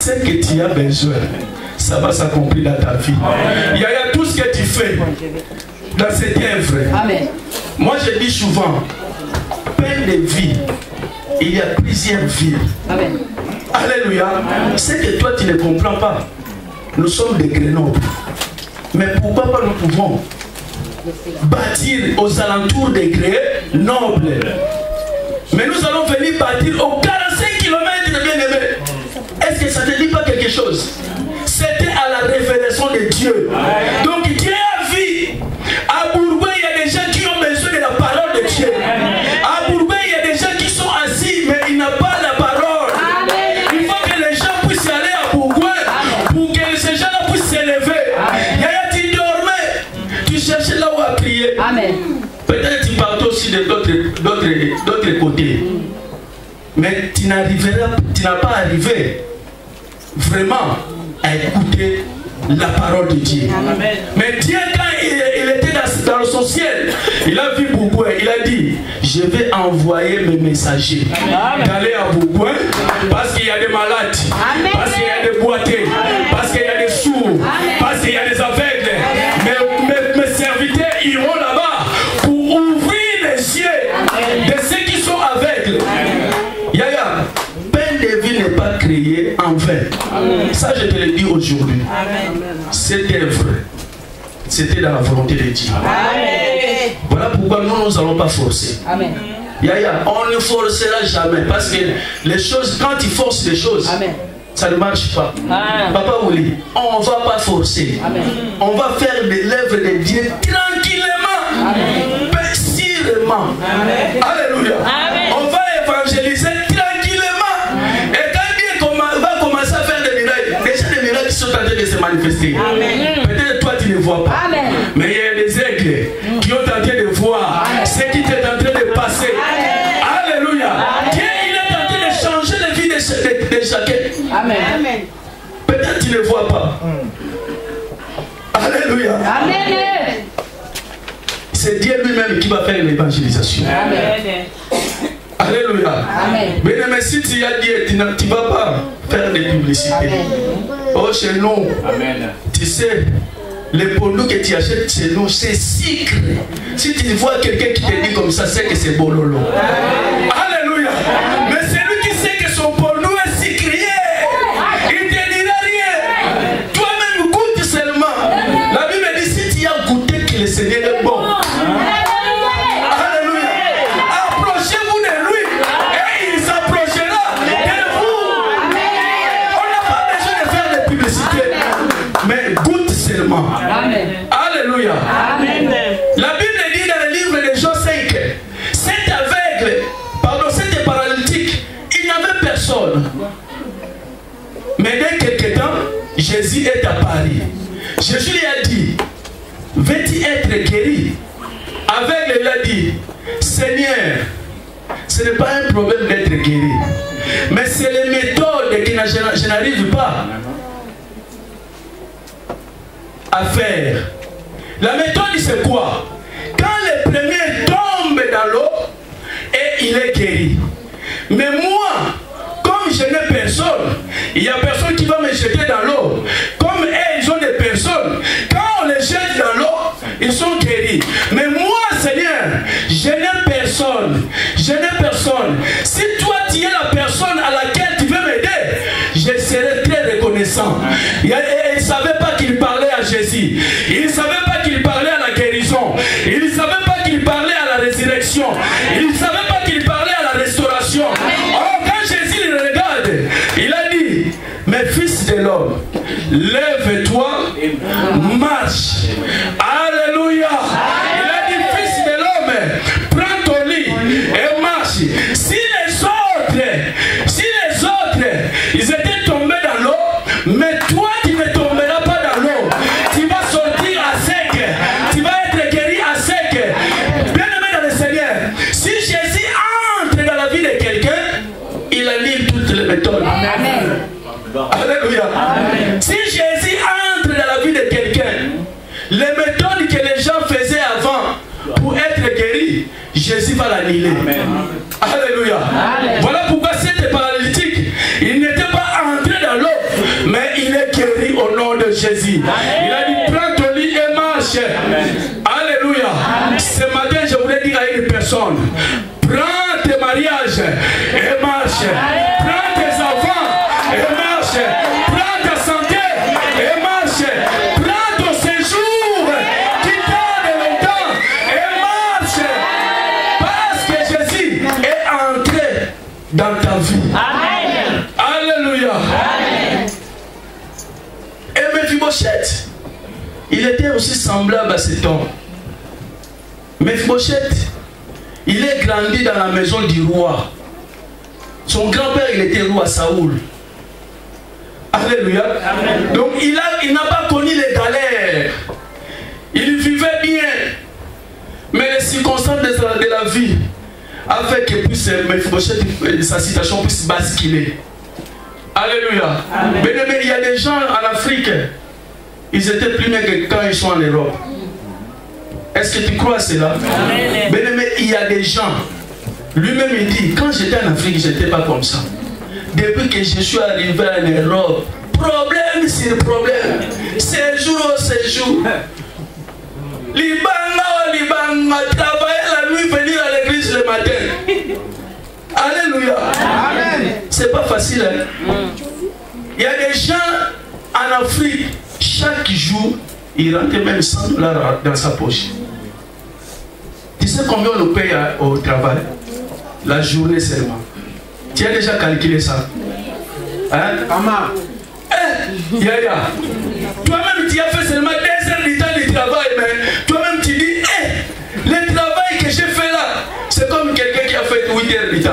Ce que tu as besoin, ça va s'accomplir dans ta vie. Il y a tout ce que tu fais dans cette œuvre. Amen. Moi je dis souvent, plein de vie, il y a plusieurs vies. Amen. Alléluia. C'est que toi tu ne comprends pas. Nous sommes des Grenoble. Mais pourquoi pas nous pouvons bâtir aux alentours des Grenoble? Mais nous allons venir bâtir aux 45 km de bien-aimé. Est-ce que ça ne te dit pas quelque chose? C'était à la révélation de Dieu. Donc Dieu a vu. À Bourgoin, il y a des gens qui ont besoin de la parole de Dieu. À Bourgoin, il y a des gens qui sont assis, mais ils n'ont pas la parole. Il faut que les gens puissent aller à Bourgoin pour que ces gens-là puissent s'élever. Yaya, tu dormais, tu cherchais là où à prier. Amen. Peut-être tu partais aussi de d'autres côtés. Mais tu n'as pas arrivé vraiment à écouter la parole de Dieu. Amen. Mais Dieu, quand il était dans son ciel, il a vu Bourgoin, il a dit, je vais envoyer mes messagers d'aller à Bourgoin parce qu'il y a des malades, Amen. Parce qu'il y a des boiteux, Amen. Parce qu'il y a des sourds, Amen. Parce qu'il y a des aveugles. Mes serviteurs iront là-bas pour ouvrir les yeux de ceux qui sont aveugles. Yaya, peine de vie n'est pas créée en vain. Amen. Ça, je te le dis aujourd'hui. Cette œuvre, c'était dans la volonté de Dieu. Amen. Voilà pourquoi nous n'allons pas forcer. Amen. Yaya, on ne forcera jamais. Parce que les choses, quand tu forces les choses, Amen. Ça ne marche pas. Amen. Papa Ouli, on ne va pas forcer. Amen. On va faire de l'œuvre de Dieu tranquillement, paisiblement. Alléluia. Amen. On va évangéliser tranquillement. Et quand Dieu va commencer à faire des miracles, déjà des miracles qui sont en train de se manifester. Peut-être toi tu ne vois pas. Amen. Mais il y a des aigles qui ont tenté de voir ce qui est en train de passer. Amen. Alléluia. Dieu il est en train de changer la vie de chacun. Amen. Amen. Peut-être tu ne vois pas. Alléluia. Amen. C'est Dieu lui-même qui va faire l'évangélisation. Amen. Alléluia. Amen. Mais si tu as Dieu, tu ne vas pas faire de publicité. Amen. Oh, chez nous, Amen. Tu sais, les produits que tu achètes chez nous, c'est sucre. Si tu vois quelqu'un qui te dit comme ça, c'est que c'est bololo. Alléluia. Mais celui qui sait que son produit est sucrier, il ne te dira rien. Toi-même goûte seulement. La Bible dit si tu as goûté que le Seigneur est bon. Amen. Alléluia. Amen. La Bible dit dans le livre de Jean 5, cet paralytique, il n'y avait personne. Mais dès quelque temps, Jésus est apparu. Jésus lui a dit, veux-tu être guéri? Aveugle, il a dit, Seigneur, ce n'est pas un problème d'être guéri, mais c'est les méthodes que je n'arrive pas à faire. La méthode c'est quoi? Quand le premier tombe dans l'eau et il est guéri. Mais moi, comme je n'ai personne, il n'y a personne qui va me jeter dans l'eau. Comme eux, ils ont des personnes. Quand on les jette dans l'eau, ils sont guéris. Mais moi, Seigneur, je n'ai personne. Je n'ai personne. Si toi, tu es la personne à laquelle tu veux m'aider, je serai très reconnaissant. Il ne savait pas qu'il parlait à Jésus. Il ne savait pas qu'il parlait à la guérison. Il ne savait pas qu'il parlait à la résurrection. Il ne savait pas qu'il parlait à la restauration. Oh, quand Jésus le regarde, il a dit, mais fils de l'homme, lève-toi, marche. Alléluia. Il a dit, fils de l'homme, prends ton lit et marche. Si les autres, ils étaient tombés dans l'eau, mais toi, tu ne tomberas pas dans l'eau. Tu vas sortir à sec. Tu vas être guéri à sec. Bien-aimé dans le Seigneur, si Jésus entre dans la vie de quelqu'un, il annule toutes les méthodes. Amen. Alléluia. Amen. Si Jésus entre dans la vie de quelqu'un, les méthodes que les gens faisaient avant pour être guéris, Jésus va l'annuler. Alléluia. Amen. Voilà pourquoi cet paralytique, il n'était pas entré dans l'eau Mais il est guéri au nom de Jésus. Il a dit, prends ton lit et marche. Alléluia. Ce matin, je voulais dire à une personne, prends tes mariages et marche. Prends tes enfants et marche. Prends ta santé et marche. Prends ton séjour qui tarde longtemps et marche. Parce que Jésus est entré dans ta vie. Amen. Alléluia. Amen. Et Mephibosheth, il était aussi semblable à cet homme. Mephibosheth, il est grandi dans la maison du roi. Son grand-père, il était roi Saoul. Alléluia. Amen. Donc il n'a pas connu les galères. Il vivait bien. Mais les circonstances de la vie a fait que Mephibosheth, sa situation puisse basculer. Alléluia. Amen. Mais il y a des gens en Afrique, ils étaient plus bien que quand ils sont en Europe. Est-ce que tu crois à cela? Mais il y a des gens, lui-même il dit, quand j'étais en Afrique, je n'étais pas comme ça. Depuis que je suis arrivé en Europe, problème sur problème, séjour au séjour. Libanga, travailler la nuit, venir à l'église le matin. Alléluia. C'est pas facile. Hein? Il y a des gens en Afrique, chaque jour, ils rentrent même $100 dans sa poche. Tu sais combien on nous paye au travail? La journée seulement. Tu as déjà calculé ça? Hein? Maman. Yaya. Toi-même, tu as fait seulement 2 heures du temps de travail, mais toi-même, tu dis, le travail que j'ai fait là, c'est comme quelqu'un qui a fait 8 heures du temps.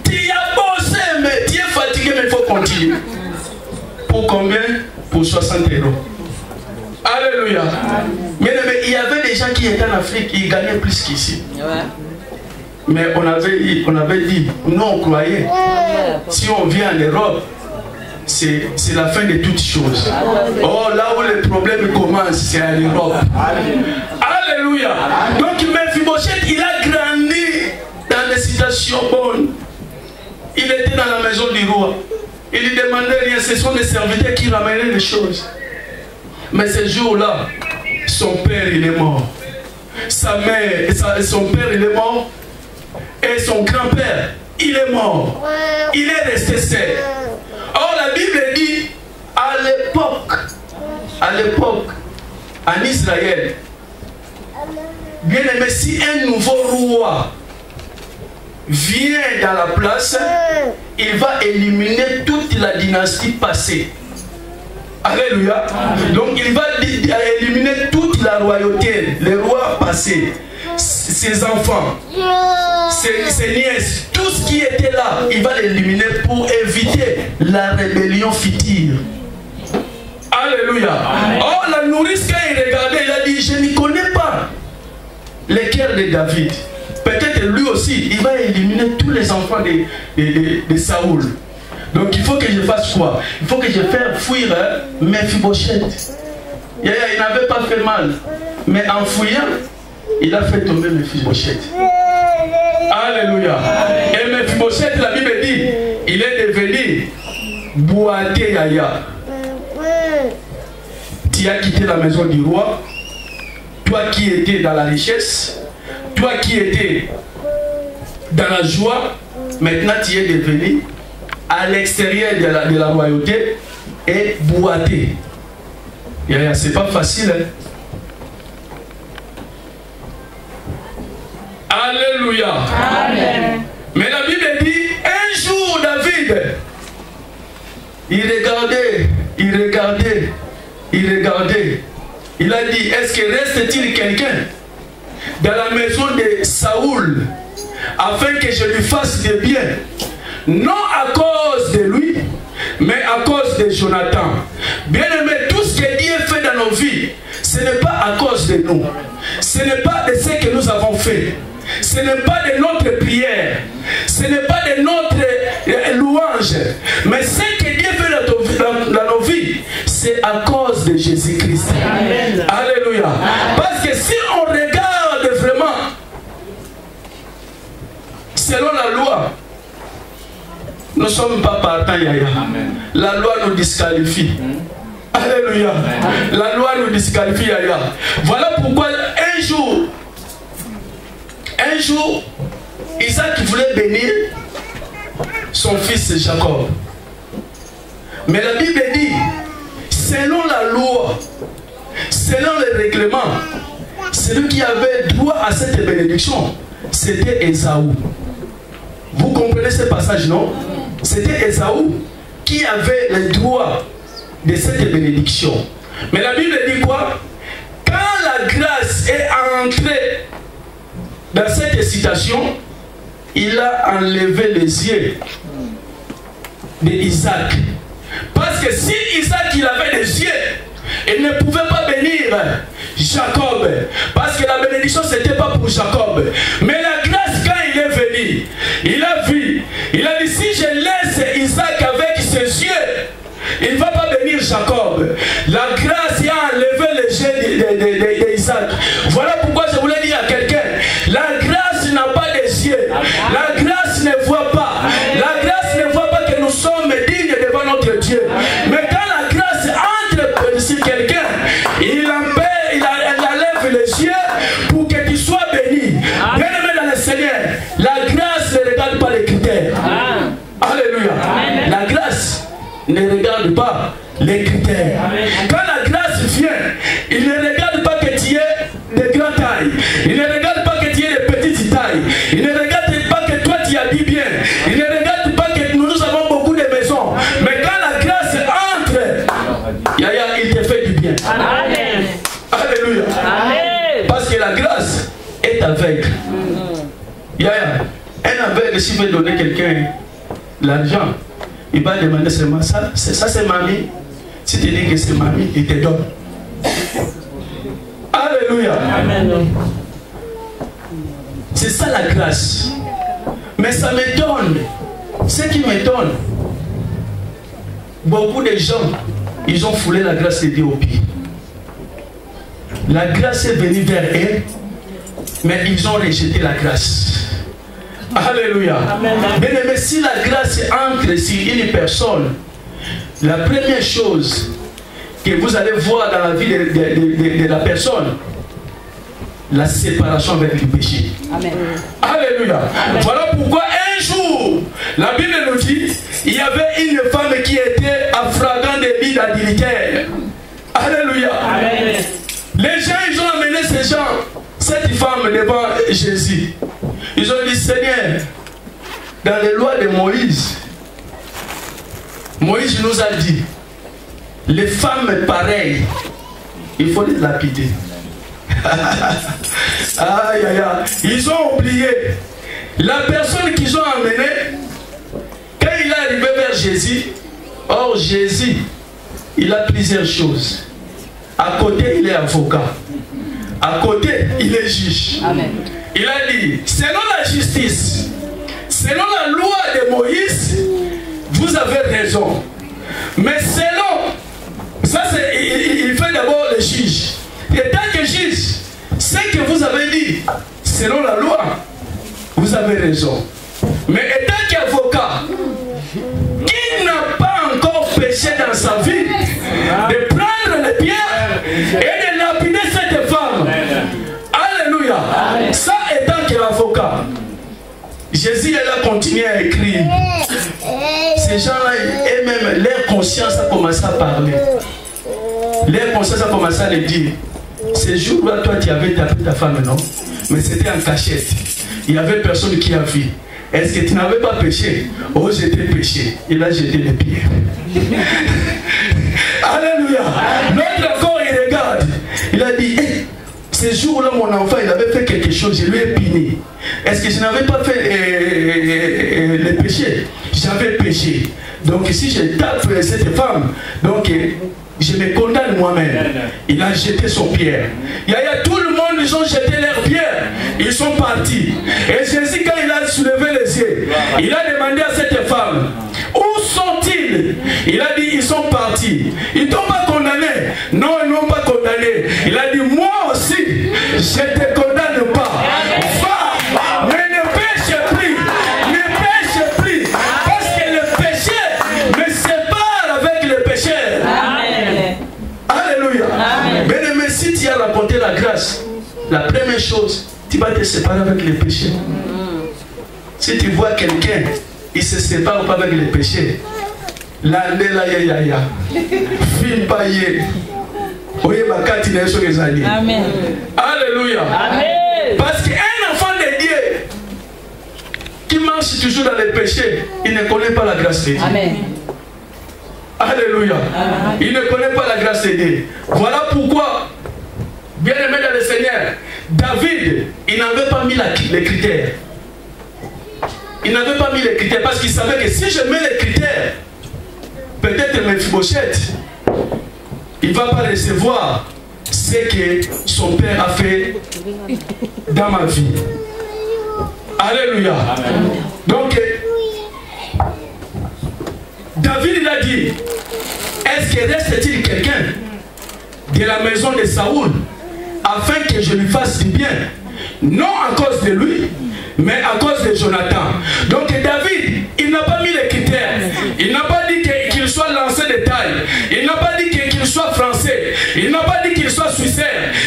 Tu as bossé, mais tu es fatigué, mais il faut continuer. Pour combien? Pour 60 €. Alléluia. Mais il y avait des gens qui étaient en Afrique, ils gagnaient plus qu'ici. Mais on avait dit, nous on croyait, si on vient en Europe, c'est la fin de toutes choses. Oh, là où les problèmes commencent, c'est en Europe. Alléluia. Donc Mephibosheth, il a grandi dans des situations bonnes. Il était dans la maison du roi. Il ne demandait rien, ce sont les serviteurs qui ramenaient les choses. Mais ce jour-là, son père il est mort. Sa mère, son père il est mort. Et son grand-père, il est mort. Il est resté seul. Or la Bible dit, à l'époque, en Israël, bien aimé, si un nouveau roi vient dans la place, il va éliminer toute la dynastie passée. Alléluia. Donc il va éliminer toute la royauté, les rois passés, ses enfants, ses nièces, tout ce qui était là, il va l'éliminer pour éviter la rébellion future. Alléluia. Oh, la nourrice, quand il regardait, il a dit, je ne connais pas les cœurs de David. Peut-être lui aussi, il va éliminer tous les enfants de Saoul. Donc il faut que je fasse quoi? Il faut que je fasse fuir Mephibosheth. Il n'avait pas fait mal. Mais en fouillant, il a fait tomber Mephibosheth. Alléluia. Et Mephibosheth, la Bible dit, il est devenu boité yaya. Tu as quitté la maison du roi. Toi qui étais dans la richesse. Toi qui étais dans la joie. Maintenant tu es devenu à l'extérieur de la royauté et boité. C'est pas facile. Hein? Alléluia. Amen. Mais la Bible dit, un jour David, il regardait. Il a dit, est-ce que reste-t-il quelqu'un dans la maison de Saoul afin que je lui fasse du bien? Non à cause de lui, mais à cause de Jonathan. Bien aimé, tout ce que Dieu fait dans nos vies, ce n'est pas à cause de nous. Ce n'est pas de ce que nous avons fait. Ce n'est pas de notre prière. Ce n'est pas de notre louange. Mais ce que Dieu fait dans nos vies, c'est à cause de Jésus-Christ. Alléluia. Parce que si on regarde vraiment selon la loi, nous sommes sommes pas partants, Yaya. La loi nous disqualifie. Alléluia. La loi nous disqualifie, Yaya. Voilà pourquoi un jour, Isaac voulait bénir son fils Jacob. Mais la Bible dit, selon la loi, selon les règlements, celui qui avait droit à cette bénédiction, c'était Ésaü. Vous comprenez ce passage, non? C'était Ésaü qui avait le droit de cette bénédiction. Mais la Bible dit quoi? Quand la grâce est entrée dans cette citation, il a enlevé les yeux d'Isaac. Parce que si Isaac il avait des yeux, il ne pouvait pas bénir Jacob. Parce que la bénédiction c'était pas pour Jacob. Mais la grâce quand il est venu, il a vu, il a dit si je laisse Isaac avec ses yeux, il ne va pas bénir Jacob. La grâce a enlevé les yeux d'Isaac. Voilà pourquoi je voulais dire à quelqu'un, la grâce n'a pas des yeux. La grâce ne voit pas. La grâce ne voit pas que nous sommes dignes devant notre Dieu. Mais quand la grâce entre sur quelqu'un, il enlève les yeux pour que tu sois béni. Bien-aimé dans le Seigneur, la grâce ne regarde pas les critères. Alléluia. La grâce ne regarde pas les critères. Quand la grâce vient, il ne regarde pas que tu aies de grande taille. Il ne regarde pas que tu aies de petite taille. Il ne regarde pas que toi tu habilles bien. Il ne regarde pas que nous avons beaucoup de maisons. Mais quand la grâce entre, Yaya, il te fait du bien. Amen. Alléluia. Amen. Parce que la grâce est aveugle. Yaya, un aveugle, s'il veut donner quelqu'un l'argent, il va demander seulement ça. Ça c'est mamie. Si tu dis que c'est mamie, il te donne. Alléluia. Amen. C'est ça la grâce. Mais ça m'étonne. Ce qui m'étonne, beaucoup de gens, ils ont foulé la grâce de Dieu au pied. La grâce est venue vers eux, mais ils ont rejeté la grâce. Alléluia. Bien aimé, si la grâce entre sur une personne, la première chose que vous allez voir dans la vie de la personne, la séparation avec le péché. Amen. Alléluia. Amen. Voilà pourquoi un jour, la Bible nous dit, il y avait une femme qui était en flagrant délit d'adultère. Alléluia. Amen. Les gens, ils ont amené cette femme devant Jésus. Ils ont dit, Seigneur, dans les lois de Moïse, Moïse nous a dit, les femmes pareilles, il faut les lapider. Aïe, aïe, aïe. Ils ont oublié. La personne qu'ils ont amenée, quand il est arrivé vers Jésus, or Jésus, il a plusieurs choses. À côté, il est avocat. À côté, il est juge. Amen. Il a dit, selon la justice, selon la loi de Moïse, vous avez raison. Mais selon, ça c'est, il fait d'abord le juge. Et tant que juge, ce que vous avez dit, selon la loi, vous avez raison. Mais étant qu'avocat, qui n'a pas encore péché dans sa vie, de prendre les pierres et de lapider cette femme. Alléluia. Ça étant qu'avocat, Jésus elle a continué à écrire. Ces gens-là, et même leur conscience a commencé à parler. Leur conscience a commencé à le dire. Ce jour-là, toi, tu avais tapé ta femme, non? Mais c'était en cachette. Il n'y avait personne qui a vu. Est-ce que tu n'avais pas péché? Oh, j'étais péché. Il a jeté les pieds. Alléluia. L'autre corps, il regarde. Il a dit, hey, ce jour-là, mon enfant, il avait fait quelque chose. Je lui ai puni. Est-ce que je n'avais pas fait le péché? J'avais péché. Donc, si je tape cette femme, donc... je me condamne moi-même. Il a jeté son pierre. Il y a tout le monde, ils ont jeté leur pierre. Ils sont partis. Et Jésus, quand il a soulevé les yeux, il a demandé à cette femme, où sont-ils? Il a dit, ils sont partis. Ils t'ont pas condamné? Non, ils n'ont pas condamné. Il a dit, moi aussi, je ne te condamne pas. Va, mais ne pêche plus. Ne pêche plus. Parce que le péché tu as rencontré la grâce, la première chose, tu vas te séparer avec les péchés. Si tu vois quelqu'un, il se sépare pas avec les péchés. La nela ya ya ya. Film pas yé. Oye bakati na yeso kezali. Amen. Alléluia. Amen. Parce qu'un enfant de Dieu qui marche toujours dans les péchés, il ne connaît pas la grâce de Dieu. Amen. Alléluia. Amen. Il ne connaît pas la grâce de Dieu. Voilà pourquoi, bien aimé dans le Seigneur, David, il n'avait pas mis les critères. Il n'avait pas mis les critères parce qu'il savait que si je mets les critères, peut-être Mephibosheth, il ne va pas recevoir ce que son père a fait dans ma vie. Alléluia. Amen. Donc, David il a dit, est-ce que reste-t-il quelqu'un de la maison de Saoul afin que je lui fasse du bien? Non à cause de lui, mais à cause de Jonathan. Donc David, il n'a pas mis les critères. Il n'a pas dit qu'il soit lancé de taille. Il n'a pas dit qu'il soit français. Il n'a pas dit qu'il soit suisse.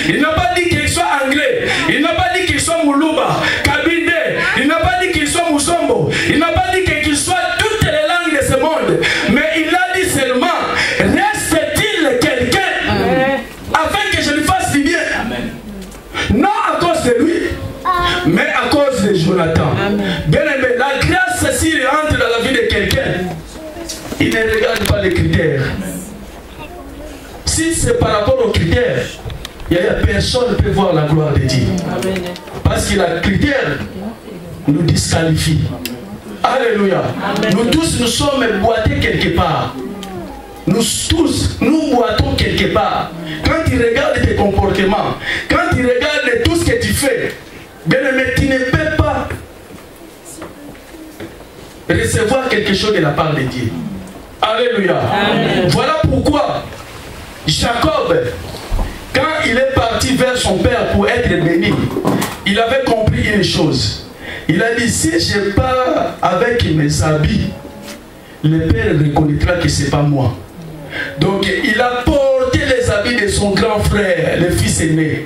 Il n'a pas dit qu'il soit anglais. Il n'a pas dit qu'il soit Moulouba, Kabinde. Il n'a pas dit qu'il soit Mousombo. Il n'a pas dit qu'il soit toutes les langues de ce monde. Mais il a dit seulement, reste-t-il quelqu'un afin que je lui fasse du bien? Amen. Non à cause de lui, mais à cause de Jonathan. Bien aimé, la grâce, s'il entre dans la vie de quelqu'un, il ne regarde pas les critères. Si c'est par rapport aux critères, il n'y a personne ne peut voir la gloire de Dieu. Parce que les critères nous disqualifient. Alléluia. Nous tous, nous sommes boités quelque part. Nous tous, nous boitons quelque part. Quand tu regardes tes comportements, quand tu regardes tout ce que tu fais, bien aimé, tu ne peux pas recevoir quelque chose de la part de Dieu. Alléluia. Amen. Voilà pourquoi Jacob, quand il est parti vers son père pour être béni, il avait compris une chose. Il a dit, si je pars avec mes habits, le père reconnaîtra que ce n'est pas moi. Donc il a porté les habits de son grand frère, le fils aîné.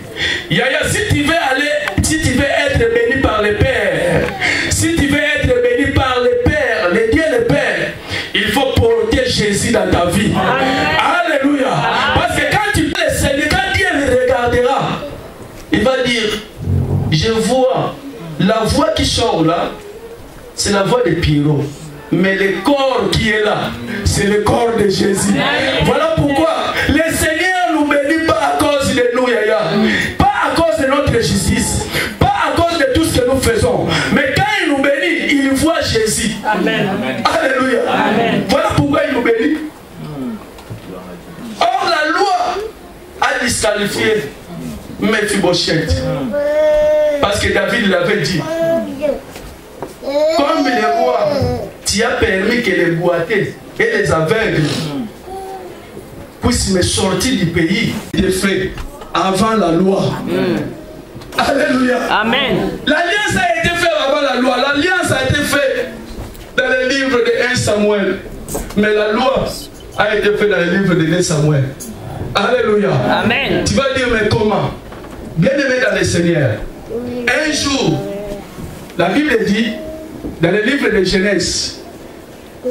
Yaya, si tu veux aller, si tu veux être béni par le Père, si tu veux être béni par le Père, le Dieu le Père, il faut porter Jésus dans ta vie. Amen. Alléluia. Parce que quand tu le Seigneur, quand Dieu le regardera, il va dire, je vois la voix qui sort là, c'est la voix de Pierrot. Mais le corps qui est là, c'est le corps de Jésus. Voilà pourquoi le Seigneur ne nous bénit pas à cause de nous, Yaya. Pas à cause de notre justice. Pas à cause de tout ce que nous faisons. Mais quand il nous bénit, il voit Jésus. Amen. Alléluia. Amen. Voilà pourquoi il nous bénit. Or, la loi a disqualifié Mephibosheth. Parce que David l'avait dit. Comme les rois, tu as permis que les boiteux et les aveugles puissent me sortir du pays des faits avant la loi. Alléluia. Amen. L'alliance a été faite avant la loi. L'alliance a été faite dans le livre de 1 Samuel. Mais la loi a été faite dans le livre de 2 Samuel. Alléluia. Amen. Tu vas dire, mais comment? Bien aimé dans le Seigneur. Un jour, la Bible dit, dans le livre de Genèse,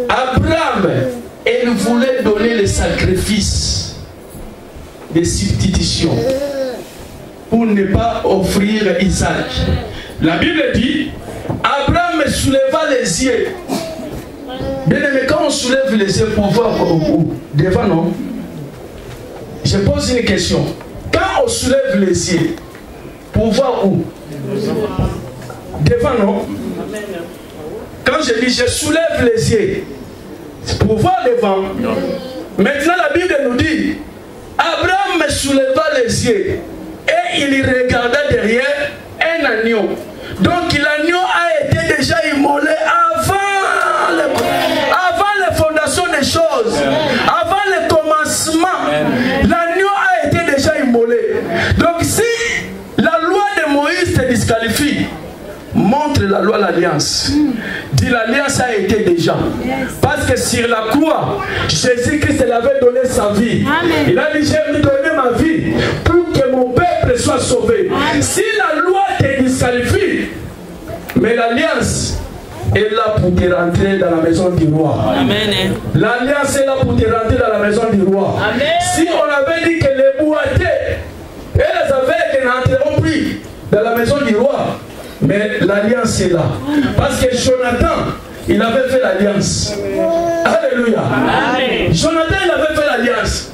Abraham, il voulait donner le sacrifice de substitution pour ne pas offrir Isaac. La Bible dit, Abraham souleva les yeux. Bien aimé, quand on soulève les yeux pour voir où? Devant, non? Je pose une question. Quand on soulève les yeux pour voir où? Devant, non? Quand je dis je soulève les yeux pour voir devant, maintenant la Bible nous dit, Abraham souleva les yeux et il regarda derrière un agneau. Donc l'agneau a été déjà immolé avant les fondations des choses, avant le commencement. L'agneau a été déjà immolé. Donc si la loi de Moïse te disqualifie, montre la loi l'alliance. Dit l'alliance a été déjà. Parce que sur la croix, Jésus-Christ avait donné sa vie. Amen. Il a dit, j'ai donné ma vie pour que mon peuple soit sauvé. Amen. Si la loi te disqualifie, mais l'alliance est là pour te rentrer dans la maison du roi. L'alliance est là pour te rentrer dans la maison du roi. Amen. Si on avait dit que les boiteux et les aveugles n'entreront plus dans la maison du roi, mais l'alliance est là. Parce que Jonathan, il avait fait l'alliance. Alléluia. Amen. Jonathan, il avait fait l'alliance.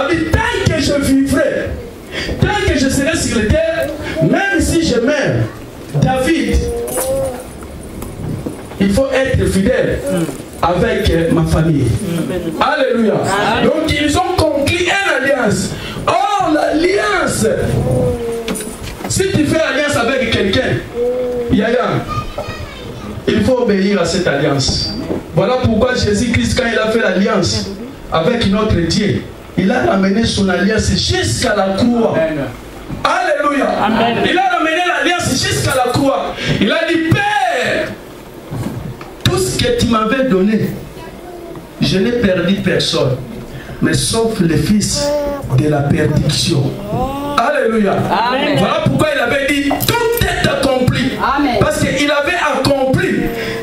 Il dit, tant que je vivrai, tant que je serai sur la terre, même si je meurs, David, il faut être fidèle avec ma famille. Alléluia. Amen. Donc ils ont conclu une alliance. Or l'alliance, si tu fais alliance avec quelqu'un, Yaya, il faut obéir à cette alliance. Voilà pourquoi Jésus-Christ, quand il a fait l'alliance avec notre Dieu, il a ramené son alliance jusqu'à la croix. Amen. Alléluia. Amen. Il a ramené l'alliance jusqu'à la croix. Il a dit, Père, tout ce que tu m'avais donné, je n'ai perdu personne, mais sauf le fils de la perdition. Alléluia. Amen. Voilà pourquoi il avait dit, tout est accompli. Amen. Parce qu'il avait accompli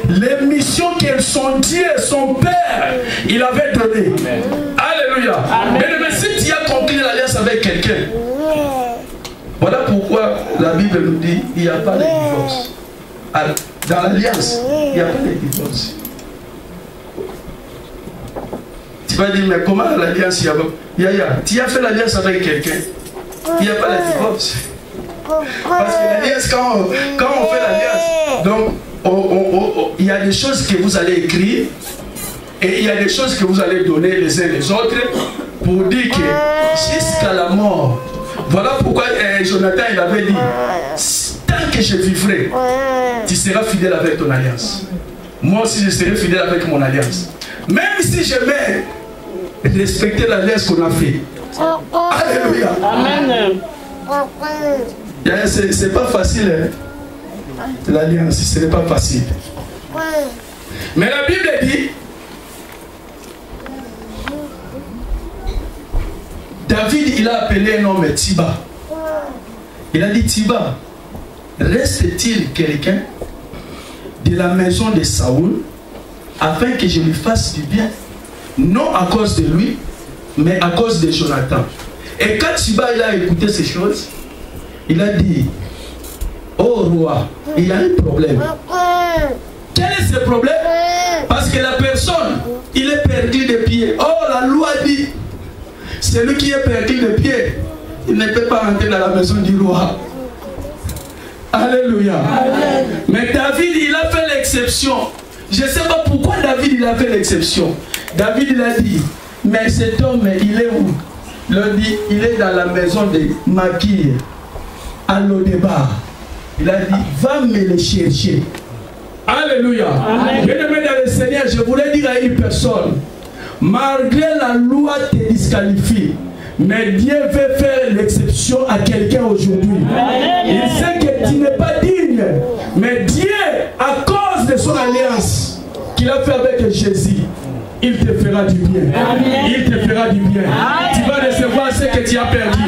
les missions que son Dieu, son Père, il avait donné. Amen. Alléluia. Amen. Mais si tu as conclu l'alliance avec quelqu'un, voilà pourquoi la Bible nous dit, il n'y a pas de divorce. Dans l'alliance, il n'y a pas de divorce. Tu vas dire, mais comment l'alliance, tu as fait l'alliance avec quelqu'un, il n'y a pas de divorce. Parce que l'alliance, quand on fait l'alliance, donc il y a des choses que vous allez écrire et il y a des choses que vous allez donner les uns les autres pour dire que jusqu'à la mort. Voilà pourquoi Jonathan il avait dit, tant que je vivrai, tu seras fidèle avec ton alliance. Moi aussi je serai fidèle avec mon alliance. Même si je mets respecter l'alliance qu'on a fait. Alléluia. Amen. C'est pas facile, hein? L'alliance, ce n'est pas facile. Mais la Bible dit, David, il a appelé un homme Tiba. Il a dit, Tiba, reste-t-il quelqu'un de la maison de Saoul afin que je lui fasse du bien? Non à cause de lui, mais à cause de Jonathan. Et quand Tiba il a écouté ces choses, il a dit, oh roi, il y a un problème. Quel est ce problème? Parce que la personne, il est perdu de pied. Oh, la loi dit, celui qui est perdu de pied, il ne peut pas entrer dans la maison du roi. Alléluia. Amen. Mais David, il a fait l'exception. Je ne sais pas pourquoi David, il a fait l'exception. David, il a dit, mais cet homme, il est où? Il a dit, il est dans la maison de Makir, à Lodébar. Il a dit, va me le chercher. Alléluia. Bien-aimé dans le Seigneur, je voulais dire à une personne, malgré la loi te disqualifie, mais Dieu veut faire l'exception à quelqu'un aujourd'hui. Il sait que tu n'es pas digne, mais Dieu, à cause de son alliance qu'il a fait avec Jésus, il te fera du bien. Il te fera du bien. Tu vas recevoir ce que tu as perdu.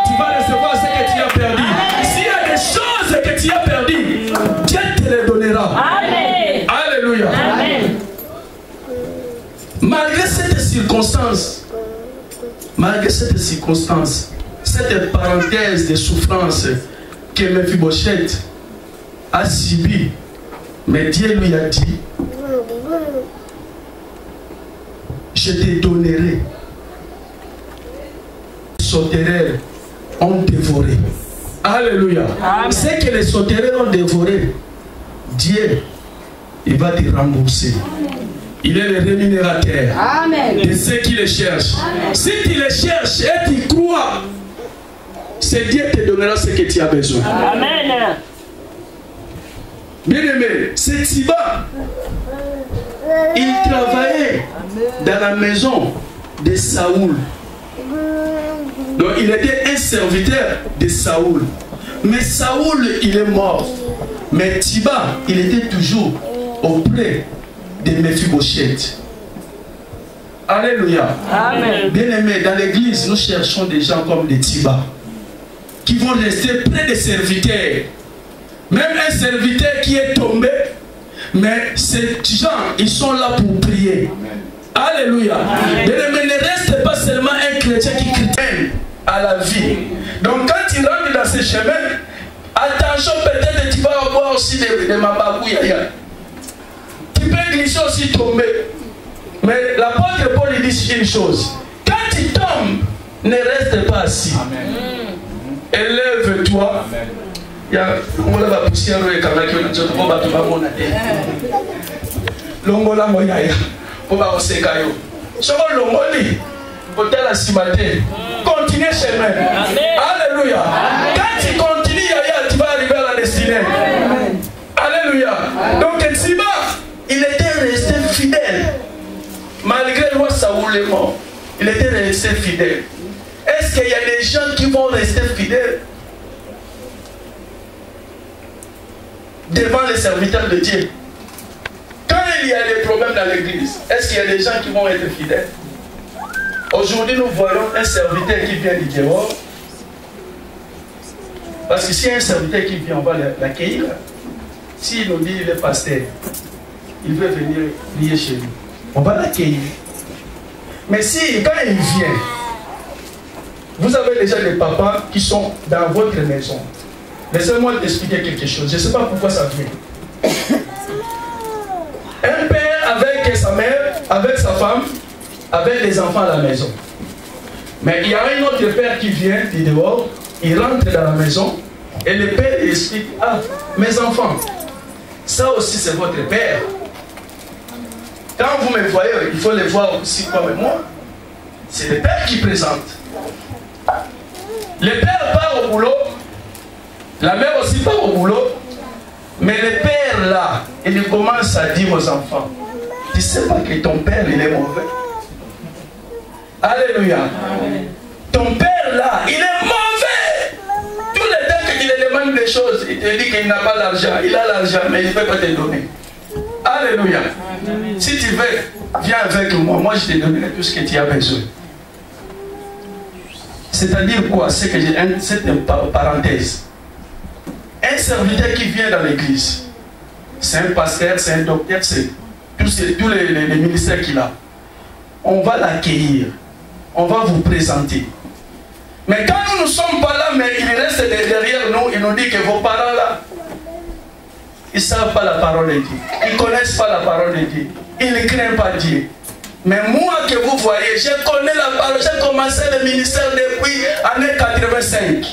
Tu vas recevoir ce que tu as perdu. S'il y a des choses que tu as perdues, Dieu te les donnera. Amen. Alléluia. Amen. Malgré cette circonstance, cette parenthèse de souffrance que Mephibosheth a subi, mais Dieu lui a dit, je te donnerai. Les sauterelles ont dévoré. Alléluia. C'est que les sauterelles ont dévoré. Dieu, il va te rembourser. Il est le rémunérateur. Amen. De ceux qui le cherchent. Amen. Si tu le cherches et tu crois, c'est Dieu qui te donnera ce que tu as besoin. Amen. Bien aimé, c'est Tiba. Il travaillait dans la maison de Saoul. Donc il était un serviteur de Saoul. Mais Saoul, il est mort. Mais Thiba, il était toujours auprès de Mephibosheth. Alléluia. Amen. Bien aimé, dans l'église, nous cherchons des gens comme des Thiba qui vont rester près des serviteurs. Même un serviteur qui est tombé, mais ces gens, ils sont là pour prier. Amen. Alléluia. Bien aimé, ne reste pas seulement un chrétien qui crie à la vie. Donc quand il rentre dans ce chemin, attention, peut-être tu vas avoir aussi des mabagouilles. Tu peux glisser aussi tomber. Mais l'apôtre Paul il dit une chose. Quand tu tombes, ne reste pas assis. Élève-toi. Il y a la poussière et Longola moyaya. Pour se caillou. Choko longoli. Hôtel à Simaté. Continue chemin. Alléluia. Quand tu continues, tu vas arriver à la destinée. Alléluia. Donc Tsiba, il était resté fidèle. Malgré le roi Saoul est mort, il était resté fidèle. Est-ce qu'il y a des gens qui vont rester fidèles devant les serviteurs de Dieu? Quand il y a des problèmes dans l'église, est-ce qu'il y a des gens qui vont être fidèles? Aujourd'hui, nous voyons un serviteur qui vient du dehors. Parce que s'il y a un serviteur qui vient, on va l'accueillir. S'il nous dit il est pasteur, il veut venir prier chez nous, on va l'accueillir. Mais si, quand il vient, vous avez déjà des papas qui sont dans votre maison. Laissez-moi t'expliquer quelque chose. Je ne sais pas pourquoi ça vient. Un père avec sa mère, avec sa femme, avec les enfants à la maison. Mais il y a un autre père qui vient du dehors, il rentre dans la maison et le père explique, ah, mes enfants, ça aussi c'est votre père. Quand vous me voyez, il faut les voir aussi comme moi. C'est le père qui présente. Le père part au boulot, la mère aussi part au boulot, mais le père là, il commence à dire aux enfants, tu ne sais pas que ton père il est mauvais. Alléluia. Amen. Ton père là, il est mauvais. Tout le temps qu'il te demande des choses, il te dit qu'il n'a pas l'argent. Il a l'argent, mais il ne peut pas te donner. Alléluia. Amen. Si tu veux, viens avec moi. Moi, je te donnerai tout ce que tu as besoin. C'est-à-dire quoi? C'est que j'ai une parenthèse. Un serviteur qui vient dans l'église, c'est un pasteur, c'est un docteur, c'est tous les ministères qu'il a. On va l'accueillir. On va vous présenter. Mais quand nous ne sommes pas là, mais il reste derrière nous, il nous dit que vos parents là, ils ne savent pas la parole de Dieu. Ils ne connaissent pas la parole de Dieu. Ils ne craignent pas Dieu. Mais moi que vous voyez, je connais la parole. J'ai commencé le ministère depuis l'année 85.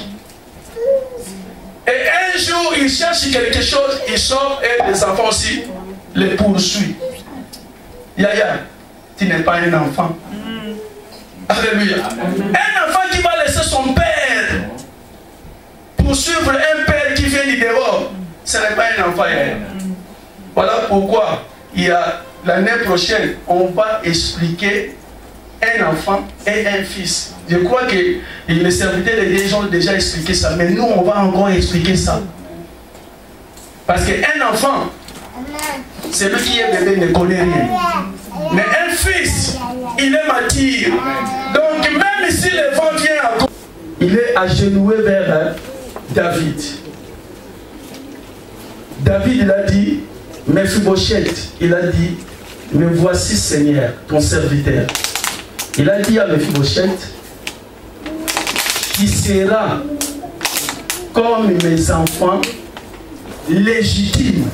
Et un jour, ils cherchent quelque chose, ils sortent et les enfants aussi les poursuivent. Yaya, tu n'es pas un enfant. Alléluia. Un enfant qui va laisser son père poursuivre un père qui vient du dehors, ce n'est pas un enfant. Voilà pourquoi il y a l'année prochaine, on va expliquer un enfant et un fils. Je crois que les serviteurs des gens ont déjà expliqué ça, mais nous on va encore expliquer ça. Parce qu'un enfant, celui qui est bébé ne connaît rien. Mais un fils, il est mature. Donc même si le vent vient à côté, il est agenoué vers David. David, il a dit, Mephibosheth, il a dit, me voici Seigneur, ton serviteur. Il a dit à Mephibosheth, qui sera comme mes enfants légitimes.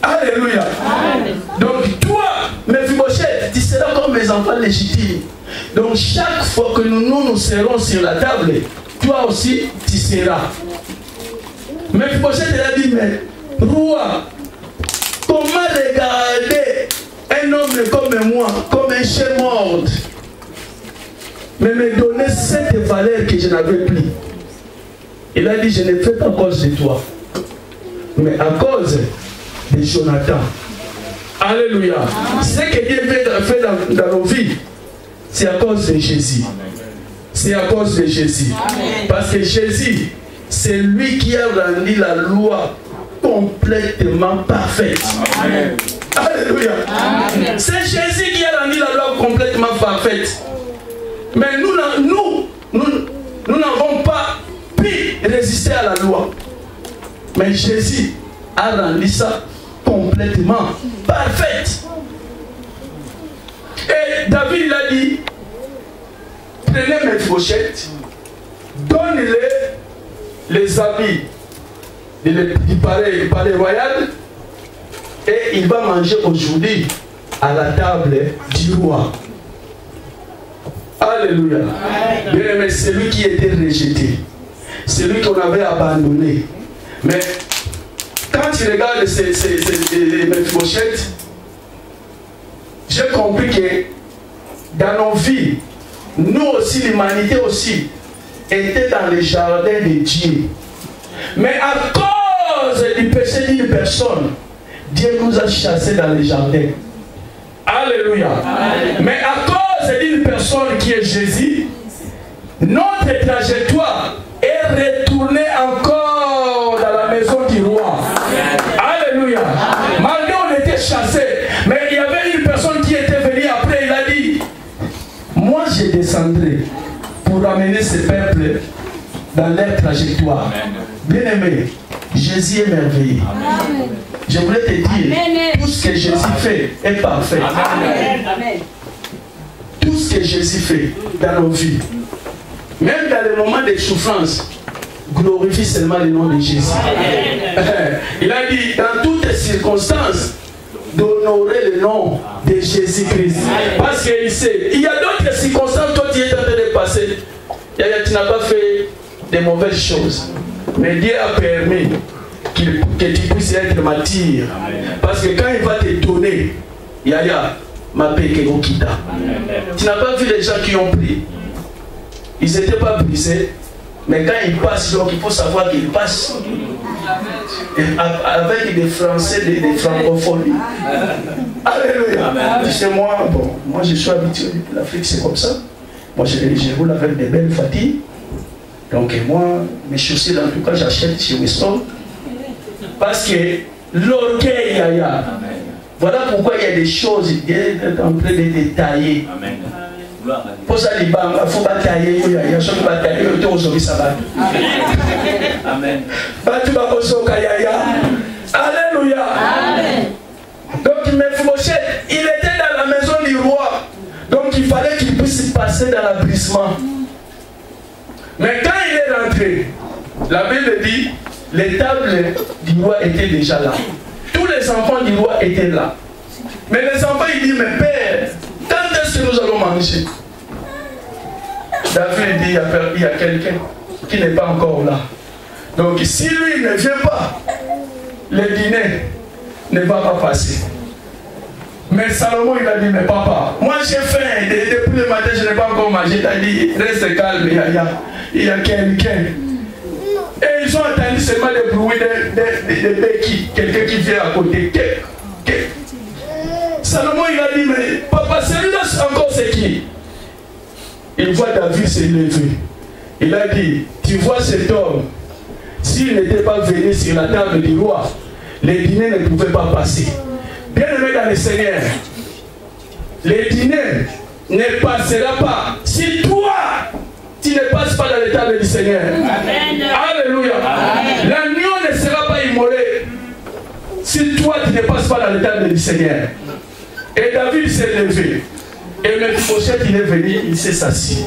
Alléluia. Amen. Donc toi, Mephibosheth, tu seras comme mes enfants légitimes. Donc chaque fois que nous serons sur la table, toi aussi tu seras. Mephibosheth a dit, mais roi, comment regarder un homme comme moi, comme un chien mort, mais me donner cette valeur que je n'avais plus? Il a dit, je ne fais pas à cause de toi, mais à cause de Jonathan. Alléluia. Ce que Dieu fait dans nos vies, c'est à cause de Jésus. C'est à cause de Jésus. Amen. Parce que Jésus, c'est lui qui a rendu la loi complètement parfaite. Amen. Alléluia. C'est Jésus qui a rendu la loi complètement parfaite. Mais nous n'avons pas pu résister à la loi. Mais Jésus a rendu ça complètement parfaite. Et David il a dit, prenez mes fauchettes, donnez-les les habits du palais royal, et il va manger aujourd'hui à la table du roi. Alléluia. Bien aimé, celui qui était rejeté, celui qu'on avait abandonné. Mais quand tu regardes mes fauchettes, j'ai compris que dans nos vies, nous aussi, l'humanité aussi, était dans le jardin de Dieu. Mais à cause du péché d'une personne, Dieu nous a chassés dans le jardin. Alléluia. Amen. Mais à cause d'une personne qui est Jésus, notre trajectoire est retournée encore dans la maison du roi. Alléluia. Malgré on était chassés, mais il y avait une personne qui était venue après, il a dit, moi je descendrai pour amener ce peuple dans leur trajectoire. Bien aimé, Jésus est merveilleux. Amen. Je voulais te dire, tout ce que Jésus fait est parfait. Amen. Tout ce que Jésus fait dans nos vies, même dans les moments de souffrance, glorifie seulement le nom de Jésus. Il a dit, dans toutes circonstances, d'honorer le nom de Jésus-Christ. Parce qu'il sait, il y a d'autres circonstances, toi tu es en train de passer. Tu n'as pas fait de mauvaises choses. Mais Dieu a permis que tu puisses être martyr. Parce que quand il va te donner, Yaya, ma paix que Okita. Tu n'as pas vu les gens qui ont pris. Ils n'étaient pas brisés. Mais quand ils passent, donc il faut savoir qu'ils passent. Avec des Français, des francophones. Alléluia. Tu sais, moi je suis habitué. L'Afrique, c'est comme ça. Moi, je roule avec des belles fatigues. Donc, moi, mes chaussures, en tout cas, j'achète chez Weston. Parce que l'orgueil, Yaya. Voilà pourquoi il y a des choses, Dieu est en train de détailler. Pour ça, il faut batailler, il y a des choses qui bataillent, il y a des choses Amen. Alléluia. Donc, Mephibosheth, il était dans la maison du roi. Donc, il fallait qu'il puisse passer dans l'abrissement. Mais quand il est rentré, la Bible dit, les tables du roi étaient déjà là. Tous les enfants du roi étaient là. Mais les enfants, ils disent, mais père, quand est-ce que nous allons manger? David dit, il y a quelqu'un qui n'est pas encore là. Donc si lui ne vient pas, le dîner ne va pas passer. Mais Salomon, il a dit, mais papa, moi j'ai faim, depuis le matin je n'ai pas encore mangé. Il a dit, reste calme, il y a quelqu'un. Et ils ont entendu seulement le bruit de béquilles, quelqu'un qui vient à côté. Salomon, il a dit, mais papa, celui-là encore c'est qui? Il voit David s'élever. Il a dit, tu vois cet homme, s'il n'était pas venu sur la table du roi, le dîner ne pouvait pas passer. Bien aimé dans le Seigneur, le dîner ne passera pas si toi, tu ne passes pas dans les tables du Seigneur. Amen. Alléluia. L'agneau ne sera pas immolé si toi, tu ne passes pas dans les tables du Seigneur. Et David s'est levé. Et Mephibosheth, il est venu, il s'est assis.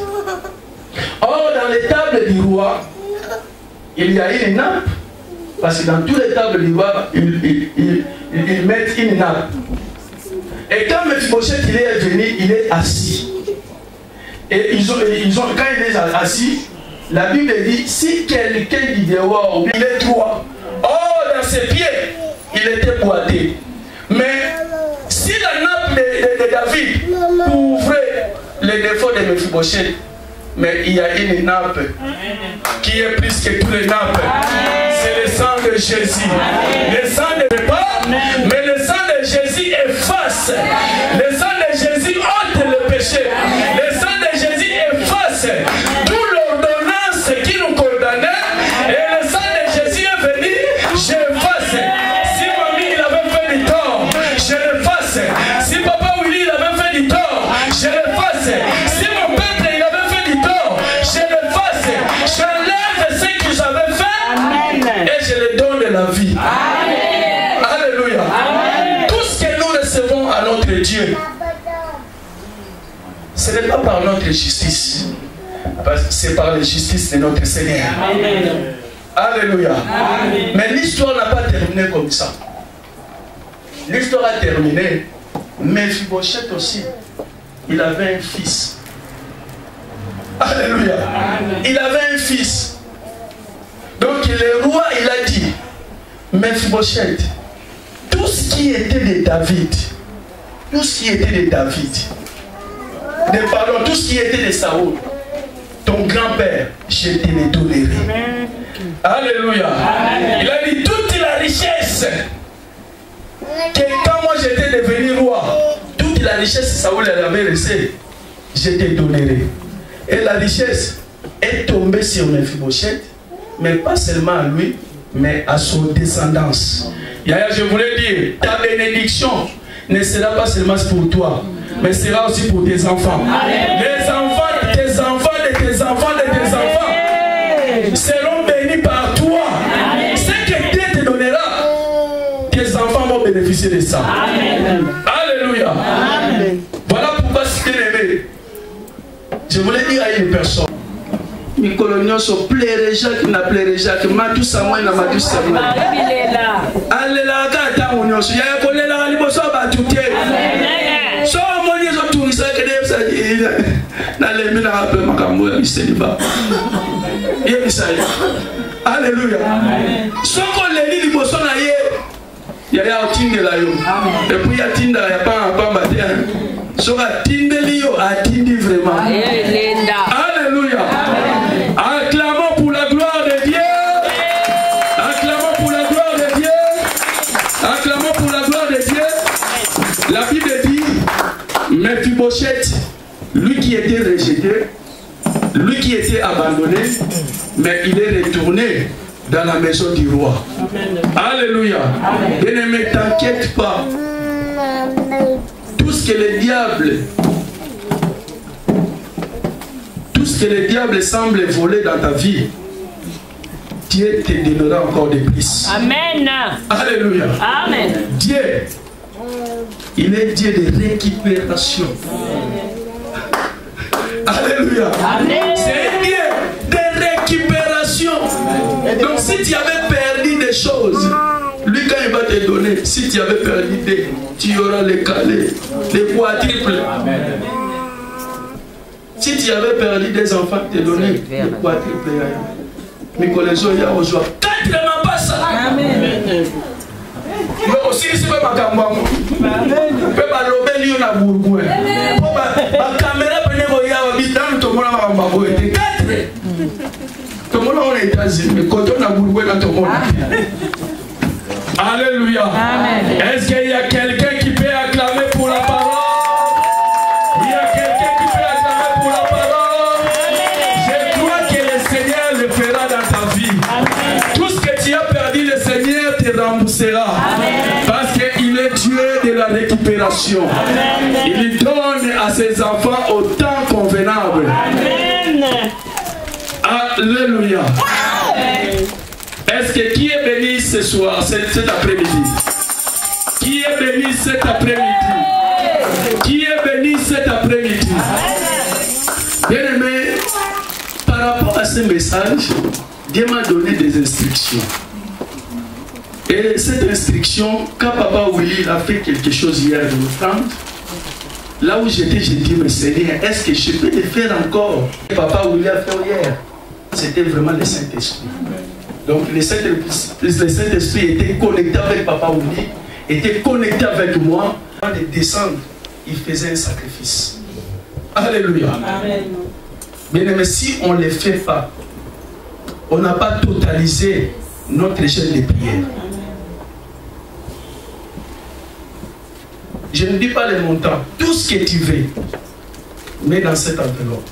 Or, dans les tables du roi, il y a une nappe. Parce que dans toutes les tables du roi, ils mettent une nappe. Et quand Mephibosheth il est venu, il est assis. Et quand il est assis, la Bible dit, si quelqu'un dit dehors, il est droit. Or, dans ses pieds, il était boité. Mais si la nappe de David couvrait les défauts de Mephibosheth, mais il y a une nappe qui est plus que tous les nappes. C'est le sang de Jésus. Le sang ne fait pas, mais le sang de Jésus efface. Le sang de Jésus ôte le péché. Le sang de Jésus efface toute l'ordonnance qui nous condamnait. Et le sang de Jésus est venu, j'efface. justice. Parce que c'est par la justice de notre Seigneur. Amen. Alléluia. Amen. Mais l'histoire n'a pas terminé comme ça. L'histoire a terminé. Mais Mephibosheth aussi, il avait un fils. Alléluia. Amen. Il avait un fils. Donc le roi, il a dit, Mephibosheth, tout ce qui était de David, tout ce qui était de David, pardon, tout ce qui était de Saoul, ton grand-père, je te le donnerai. Alléluia. Amen. Il a dit toute la richesse que quand moi j'étais devenu roi, toute la richesse que Saoul avait laissée, je te donnerai. Et la richesse est tombée sur Mephibosheth, mais pas seulement à lui, mais à son descendance. Je voulais dire, ta bénédiction ne sera pas seulement pour toi, mais sera aussi pour tes enfants. Amen. Les enfants de tes enfants, de tes enfants, de tes enfants seront bénis par toi. Amen. Ce que Dieu te donnera, tes enfants vont bénéficier de ça. Amen. Alléluia. Amen. Voilà pourquoi si tu aimé, je voulais dire à une personne, mes coloniaux sont plairait Jacques, n'a pleuré Jacques, Matou Samoy, n'a Matou Samoy. Alléluia, gata on y a collé la liboso batouté. So mon Dieu, je tourne ça que Dieu s'est dit. Dans les mines à peu macambo, il s'est dit pas. Alléluia. So qu'on les lit liboso na ye, il y a un tinde là yo. Et puis il y a tinde là, il y a pas un battu. So a tinde lio, a tinde vraiment. Alléluia. Acclamons pour la gloire de Dieu. Acclamons pour la gloire de Dieu. Acclamons pour la gloire de Dieu. La Bible dit, Mephibosheth, lui qui était rejeté, lui qui était abandonné, mais il est retourné dans la maison du roi. Alléluia. Bien-aimé, t'inquiète pas. Tout ce que le diable semble voler dans ta vie, Dieu te donnera encore de plus. Amen. Alléluia. Amen. Dieu, il est Dieu de récupération. Alléluia. C'est un Dieu de récupération. Donc si tu avais perdu des choses, lui quand il va te donner, si tu avais perdu des, tu auras les calés, les quadruples. Amen. Si tu avais perdu des enfants, tu te donnais les quadruples. Mais quand les gens y a aujourd'hui, quatrièmement pas ça. Amen. Mais aussi, si tu veux ma caméra, tu peux pas l'obéir, il y a un bourgoin. Ma caméra, tu peux pas dans ton monde, tout le monde est États-Unis, mais quand on a bourgoin dans ton monde. Alléluia. Est-ce qu'il y a quelqu'un qui peut acclamer pour la parole? Il y a quelqu'un qui peut acclamer pour la parole? Je crois que le Seigneur le fera dans ta vie. Amen. Tout ce que tu as perdu, le Seigneur te remboursera. Amen. Parce qu'il est Dieu de la récupération. Amen. Il donne à ses enfants au temps convenable. Amen. Alléluia. Amen. Est-ce que qui est béni ce soir, cet après-midi? Qui est béni cet après-midi? Qui est béni cet après-midi? Bien-aimé, par rapport à ce message, Dieu m'a donné des instructions. Et cette instruction, quand Papa Willy a fait quelque chose hier de l'offrande, là où j'étais, j'ai dit, mais Seigneur, est-ce que je peux le faire encore? Et Papa Willy a fait hier. C'était vraiment le Saint-Esprit. Donc le Saint-Esprit était connecté avec Papa Willy, était connecté avec moi. Avant de descendre, il faisait un sacrifice. Alléluia. Amen. Bien-aimé, si on ne le fait pas, on n'a pas totalisé notre échelle de prière. Je ne dis pas les montants. Tout ce que tu veux, mets dans cette enveloppe.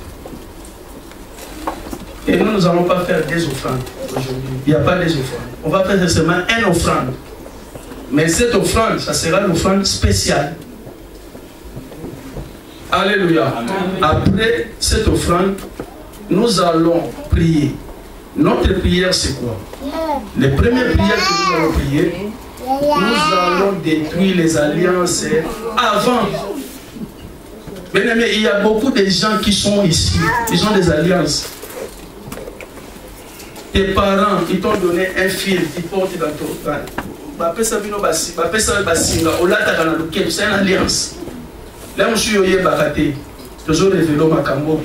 Et nous n'allons pas faire des offrandes aujourd'hui. Il n'y a pas des offrandes. On va faire seulement une offrande. Mais cette offrande, ça sera une offrande spéciale. Alléluia. Amen. Après cette offrande, nous allons prier. Notre prière, c'est quoi? Les premières prières que nous allons prier, nous allons détruire les alliances avant Bien aimé, il y a beaucoup de gens qui sont ici. Ils ont des alliances. Tes parents, ils t'ont donné un fil, ils portent dans ton crâne. C'est une alliance. Là, je suis Bakate. Toujours révélé ma cambo.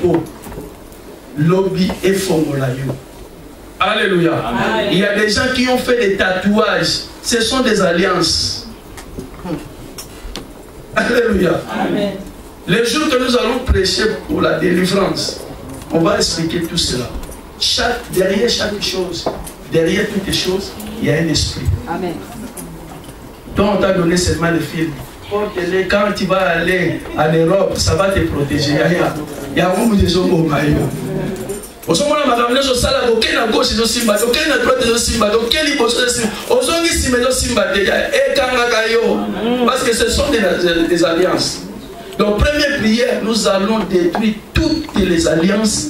Lobby et Fongolayo. Alléluia. Amen. Il y a des gens qui ont fait des tatouages. Ce sont des alliances. Alléluia. Amen. Le jour que nous allons prêcher pour la délivrance, on va expliquer tout cela. Derrière chaque chose, derrière toutes les choses, il y a un esprit. Amen. Donc on t'a donné seulement le fil. Quand tu vas aller en Europe, ça va te protéger. Il y a beaucoup de gens au maillot. Au moment où on a fait ça, aucun à gauche de Simba, aucun à droite de Simba, aucun liposo de Simba, aucun Simba de Simba, et Kangakayo. Parce que ce sont des alliances. Donc, première prière, nous allons détruire toutes les alliances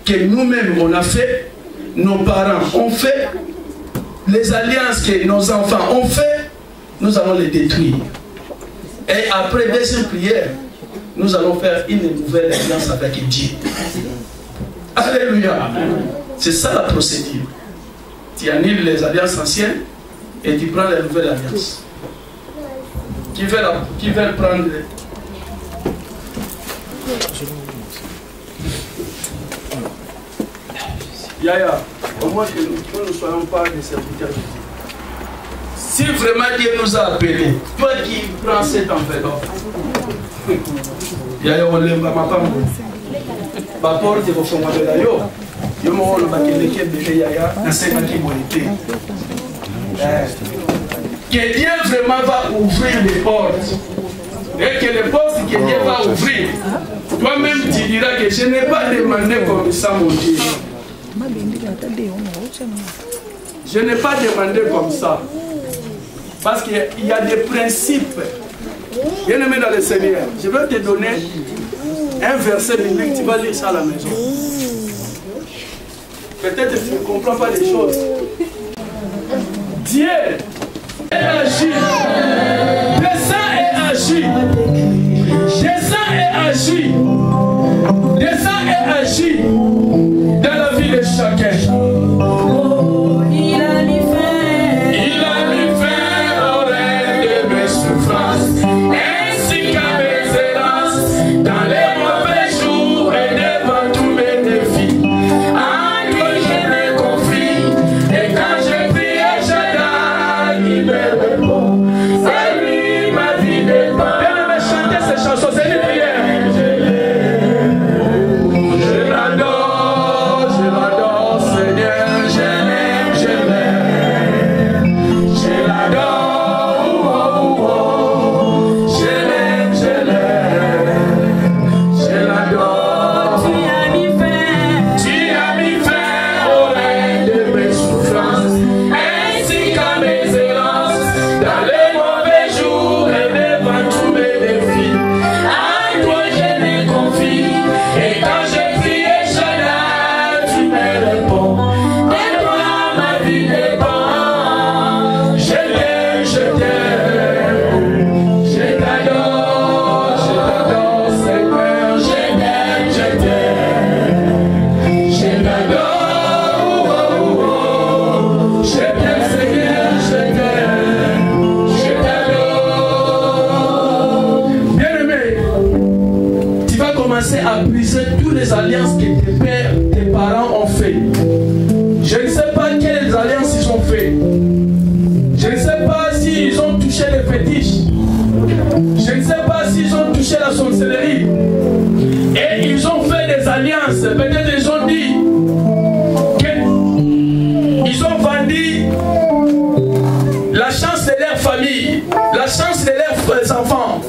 que nous-mêmes on a fait, nos parents ont fait, les alliances que nos enfants ont fait, nous allons les détruire. Et après deuxième prière, nous allons faire une nouvelle alliance avec Dieu. Alléluia. C'est ça la procédure. Tu annules les alliances anciennes et tu prends la nouvelle alliance. Qui veut prendre? Yaya, au moins que nous ne soyons pas des serviteurs. Si vraiment Dieu nous a appelés, toi qui prends cette enveloppe, Yaya, on l'aime, ma femme. Ma porte est au fond de la yo. Yo m'en le bakeleke bébé Yaya, n'a pas qui monité. Que Dieu vraiment va ouvrir les portes. Et que les portes que Dieu va ouvrir, toi-même tu diras que je n'ai pas demandé comme ça, mon Dieu. Je n'ai pas demandé comme ça. Parce qu'il y a des principes. Bien aimé dans le Seigneur, je vais te donner un verset biblique, tu vas lire ça à la maison. Peut-être que tu ne comprends pas les choses. Dieu est agi. Descend et agit. Descend et agit. Descend et agit dans la vie de chacun. Il a mis fin au règne de mes souffrances, ainsi qu'à mes errances, dans les mauvais jours et devant tous mes défis. En lui je me confie, et quand je prie à Shaddai, il me répond. C'est lui ma vie dépend. Bien-aimé, chanter ces chansons, c'est une prière. Je l'adore, Seigneur, je l'aime, je l'aime. Je l'adore, oh, oh, oh. Je l'aime, je l'aime. Je l'adore. Tu as mis fin au règne de mes souffrances, ainsi qu'à mes errances, dans les mauvais jours et devant tous mes défis. À toi je me confie, et quand je prie à Shaddai, tu me réponds. De toi ma vie dépend. Je t'aime, je t'adore, Seigneur, je t'aime. Je t'adore, oh, oh, oh. Je t'aime, Seigneur, je t'adore. Bien-aimé, tu vas commencer à briser toutes les alliances que tes pères, tes parents ont fait. Je ne sais pas quelles alliances ils ont fait. Je ne sais pas s'ils ont touché les fétiches. Je ne sais pas s'ils ont touché la sorcellerie. Et ils ont fait des alliances. Peut-être ils ont dit qu'ils ont vendu la chance de leur famille, la chance de leurs enfants.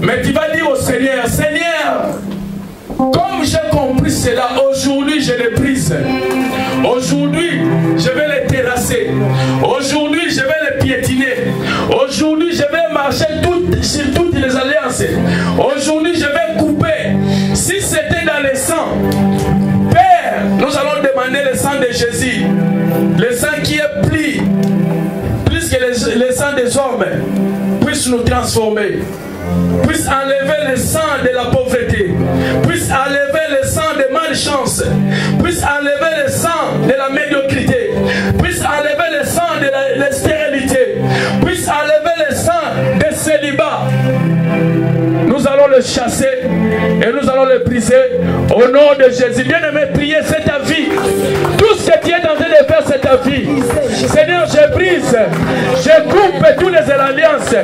Mais tu vas dire au Seigneur, Seigneur, comme j'ai compris cela, aujourd'hui je les brise. Aujourd'hui je vais les terrasser. Aujourd'hui je vais les piétiner. Aujourd'hui je vais marcher sur toutes les alliances. Aujourd'hui je vais couper. Si c'était dans le sang, Père, nous allons demander le sang de Jésus. Le sang qui est plus que le sang des hommes puisse nous transformer. puisse enlever le sang de la pauvreté, puisse enlever le sang de malchance, puisse enlever le sang de la médiocrité, puisse enlever le sang de la stérilité, puisse enlever le sang de célibat. Nous allons le chasser et nous allons le briser au nom de Jésus. Bien-aimé, priez, c'est ta vie. Tout ce que tu es en train de faire, c'est ta vie. Seigneur, je brise, je coupe toutes les alliances.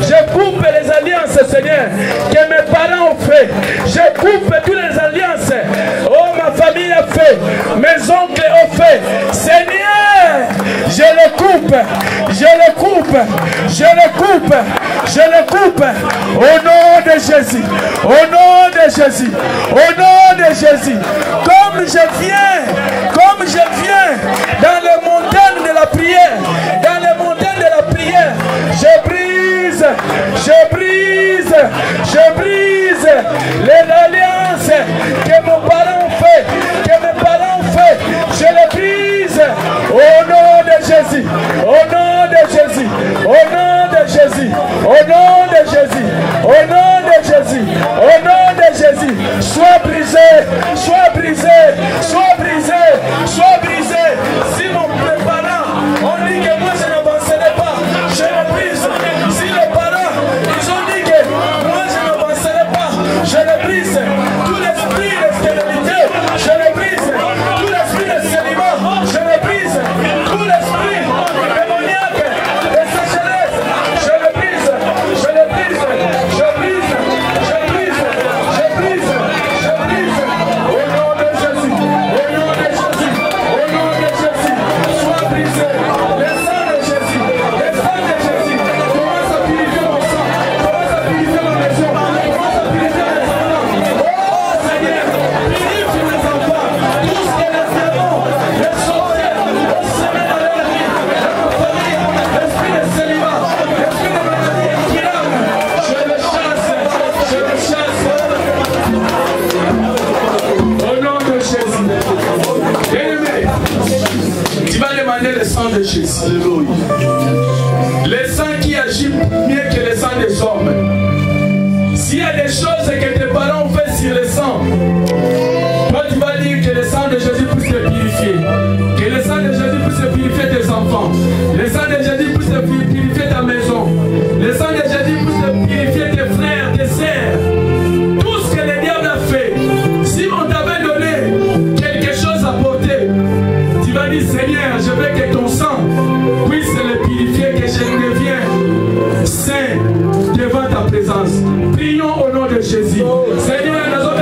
Je coupe les alliances, Seigneur, que mes parents ont fait. Je coupe toutes les alliances. Oh, ma famille a fait. Mes oncles ont fait. Seigneur, je le coupe. Je le coupe. Je le coupe. Je le coupe. Au nom de Jésus. Au nom de Jésus. Au nom de Jésus. Comme je viens dans les montagnes de la prière, dans les montagnes de la prière, je brise les alliances que mes parents ont fait, je les brise au nom de Jésus, au nom de Jésus, au nom de Jésus, au nom de Jésus, au nom de Jésus, au nom de Jésus, sois brisé, sois brisé, sois brisé, sois brisé. Si mon parent, on dit que moi je n'avancerai pas, je le brise. Si les parents, ils ont dit que moi je n'avancerai pas, je le brise. Tout l'esprit de stérilité, je le brise. Tout l'esprit de célibat, je le brise. Tout l'esprit démoniaque de sécheresse, je le brise. Je le brise. Je brise. Je brise. Je brise. Je brise. Au nom de Jésus. Au nom de Jésus. Au nom de Jésus. Sois brisé. Le sang de Jésus. Le sang de Jésus. Commence à purifier mon sang. Commence à purifier ma maison. Commence à purifier mes enfants. Oh Seigneur, purifie mes enfants. Tout ce que les démons, les sorciers, ont semé dans leur vie, dans ma famille, l'esprit de célibat, l'esprit de maladie qui rame, je le chasse. Je le chasse. Au nom de Jésus. Bien-aimé, tu vas demander le sang de Jésus. Le sang qui agit mieux que le sang des hommes. S'il y a des choses que tes parents ont fait sur le sang, toi tu vas dire que le sang de Jésus puisse te purifier. Que le sang de Jésus puisse purifier tes enfants. Le sang de Jésus puisse purifier ta maison. Le sang de Jésus puisse purifier tes frères, tes sœurs. Tout ce que le diable a fait. Si on t'avait donné quelque chose à porter, tu vas dire Seigneur, je veux que ton sang puisse le purifier, que je devienne saint devant ta présence. Prions au nom de Jésus. Seigneur, nous avons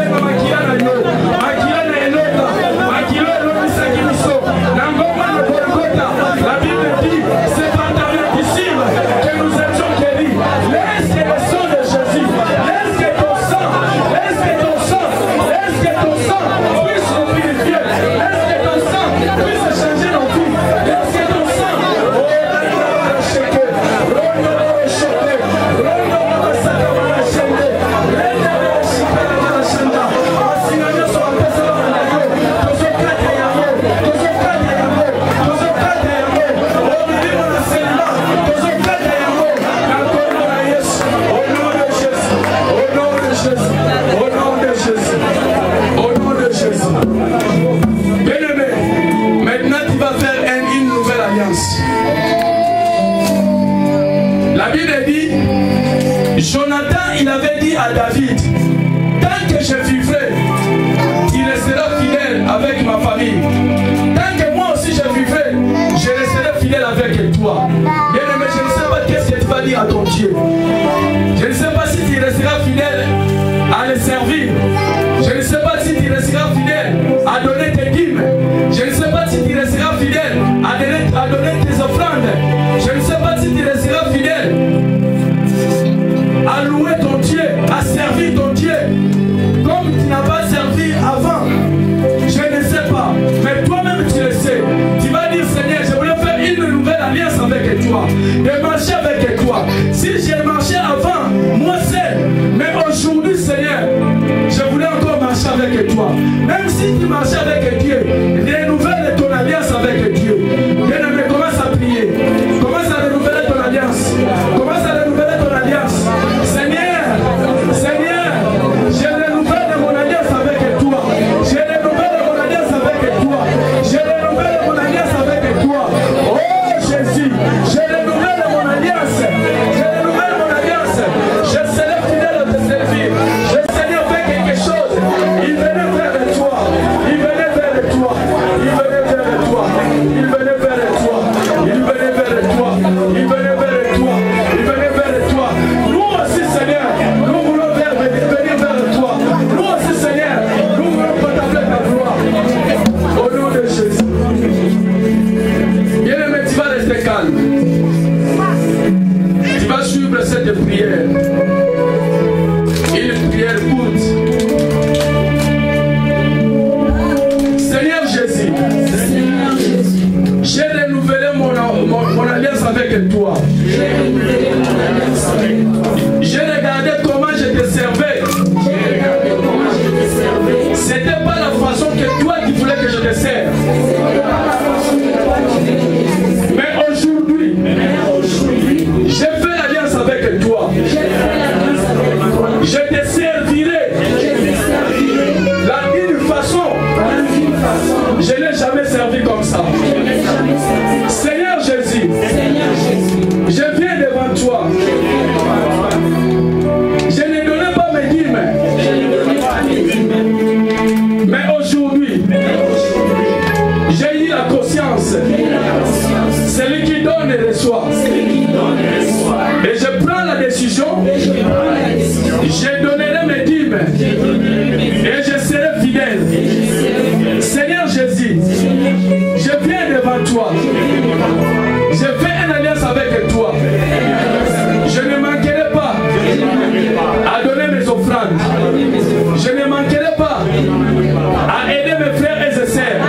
la Bible dit, c'est par ta médecine que nous étions guéris. Laisse que le sang de Jésus, laisse que ton sang, laisse que ton sang, laisse que ton sang puisse nous purifier. Laisse que ton sang puisse changer nos vies. Laisse que ton sang, Jonathan, il avait dit à David, tant que je vivrai, il restera fidèle avec ma famille. Tant que moi aussi je vivrai, je resterai fidèle avec toi. Bien-aimé, je ne sais pas qu'est-ce que tu vas dire à ton Dieu. Je ne sais pas si tu resteras fidèle à le servir. Je ne sais pas si tu resteras fidèle à donner tes dîmes. Je ne sais pas si tu resteras fidèle à donner tes offrandes. Je ne sais pas si tu resteras fidèle à louer ton Dieu, à servir ton Dieu, comme tu n'as pas servi avant. Je ne sais pas, mais toi-même tu le sais. Tu vas dire Seigneur, je voulais faire une nouvelle alliance avec toi, de marcher avec toi. Si j'ai marché avant, moi seul, mais aujourd'hui Seigneur, je voulais encore marcher avec toi. Même si tu marchais avec Dieu, renouvelle ton alliance avec Dieu. Bien-aimé, commence à prier. Commence à renouveler ton alliance. Commence à renouveler ton alliance. Seigneur, donne et reçoit. Et je prends la décision. Je donnerai mes dîmes. Et je serai fidèle. Seigneur Jésus, je viens devant toi. Je fais une alliance avec toi. Je ne manquerai pas à donner mes offrandes. Je ne manquerai pas à aider mes frères et sœurs,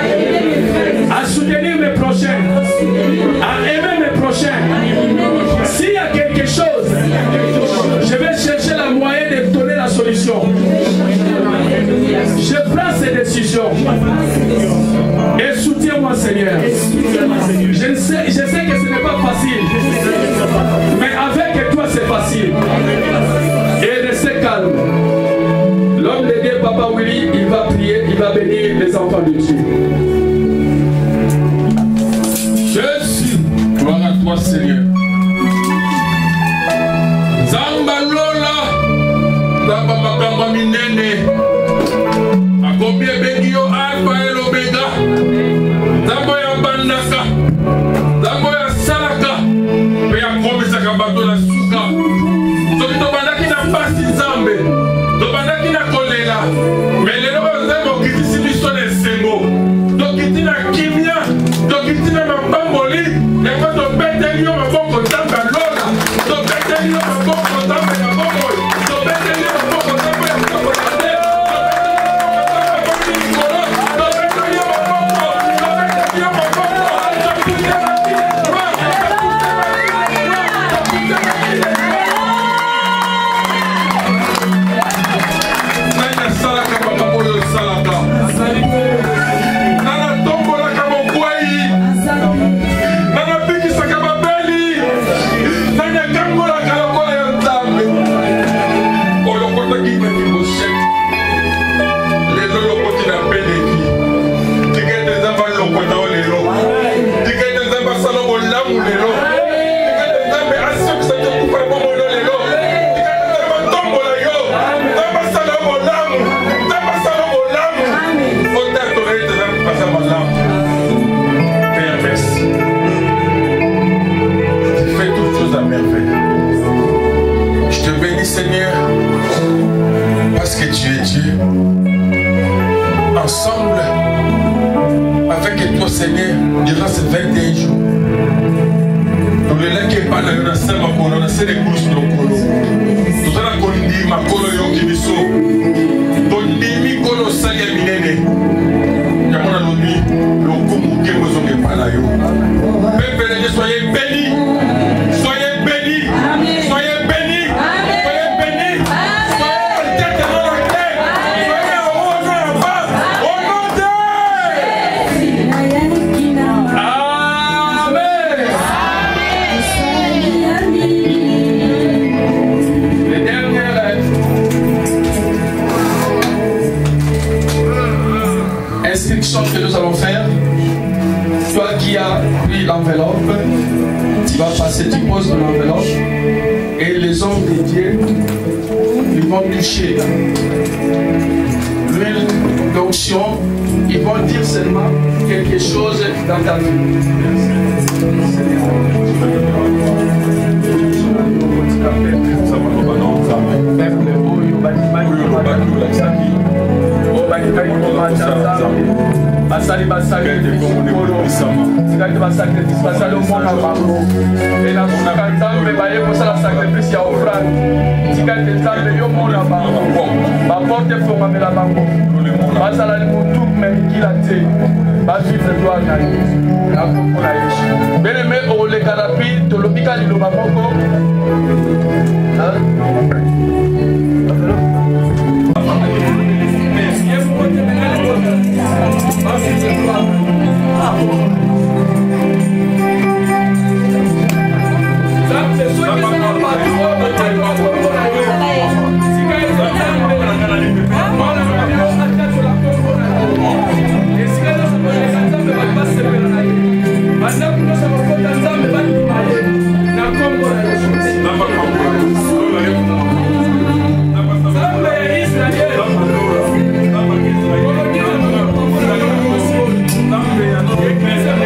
à soutenir mes prochains, à aimer mes prochains. S'il y a quelque chose, je vais chercher la moyen de donner la solution. Je prends ces décisions. Et soutiens-moi, Seigneur. Je sais que ce n'est pas facile. Mais avec toi, c'est facile. Et restez calme. L'homme de Dieu, Papa Willy, il va prier, il va bénir les enfants de Dieu. Jésus, gloire à toi, Seigneur. Zamba Lola, Zamba Makamba Minene, Akobi Begio Alpha et l'Omega, Zamba ya Bandaka, Zamba ya Salaka, Pea Komisaka Bato la Suka, Soki Tobandaki na Pasi Zambe, Tobandaki na Kolela, mais les lois Zambo Kitisi Bissone Sengo, Tokiti na Kimia, Tokiti na Mambamboli, et quand on pète un lion, on va Zamba Lola, on pète un lion, on va Zamba Mambolo, on pète un lion, on va Zamba Mambolo. Seigneur, parce que tu es Dieu, ensemble avec toi, Seigneur, durant ces 21 jours, nous les laissons qui parlent dans la scène, on a ces couches de colo. Tout ça, on dit ma colo qui me sauve. On dit mi colo salia minene. Yamona lomi, le komu ke mozo ke pala yo. Peuple, soyez bénis, soyez bénis, soyez bénis. Que nous allons faire, toi qui as pris l'enveloppe, tu vas passer, tu poses dans l'enveloppe et les hommes de Dieu ils vont toucher l'huile d'onction, ils vont dire seulement quelque chose dans ta vie. Basali sacrifice basali omona bango ela kunaka nzambe baye kosala sacrifice ya offrande tika te nzambe yo mona bango baporte efongamela bango bazala limutu mekila te bavivre gloire na ye na kombo na yesu bien-aimé okoleka na pi tolobika liloba moko Israel.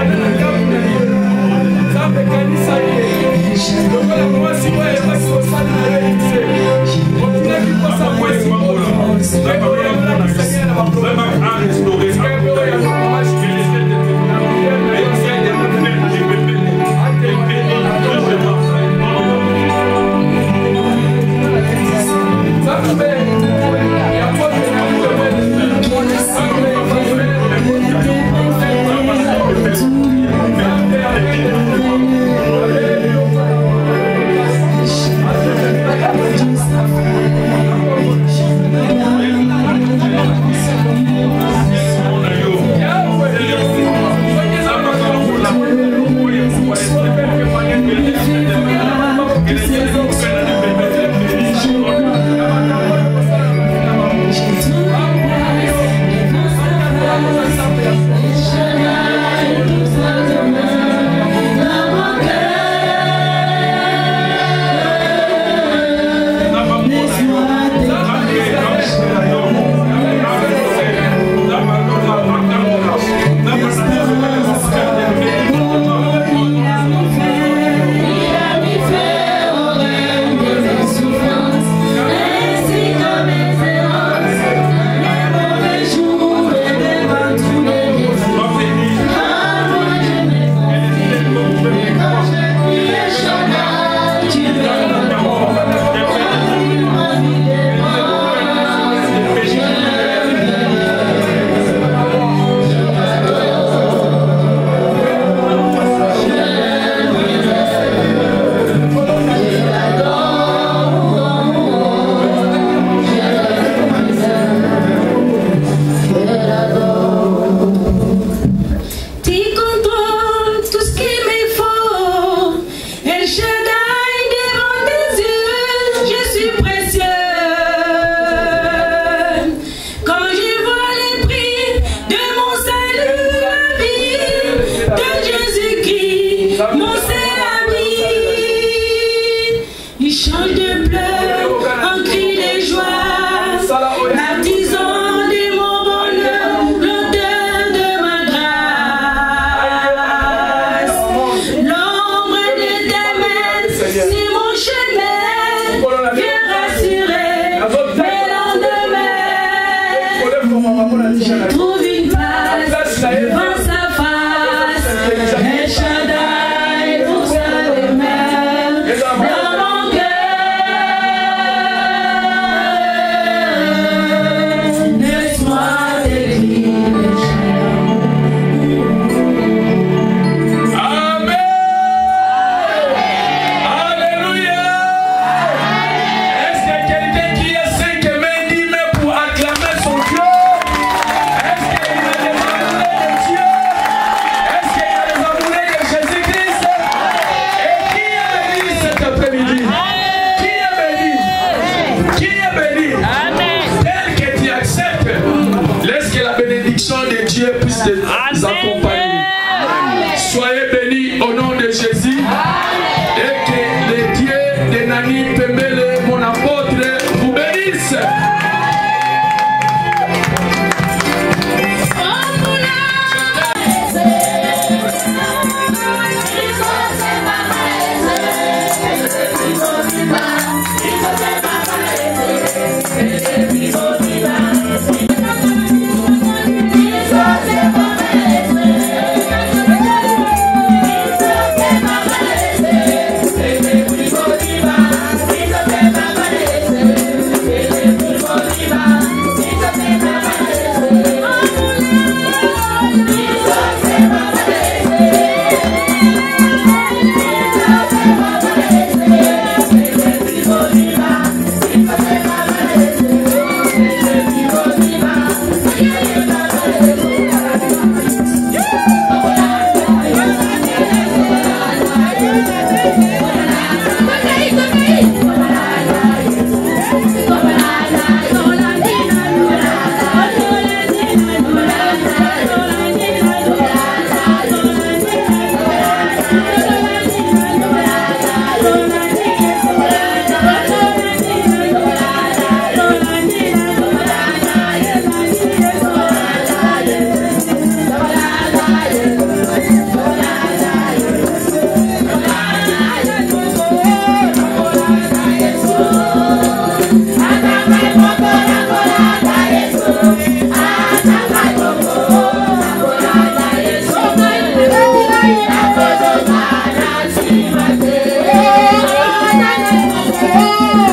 Oh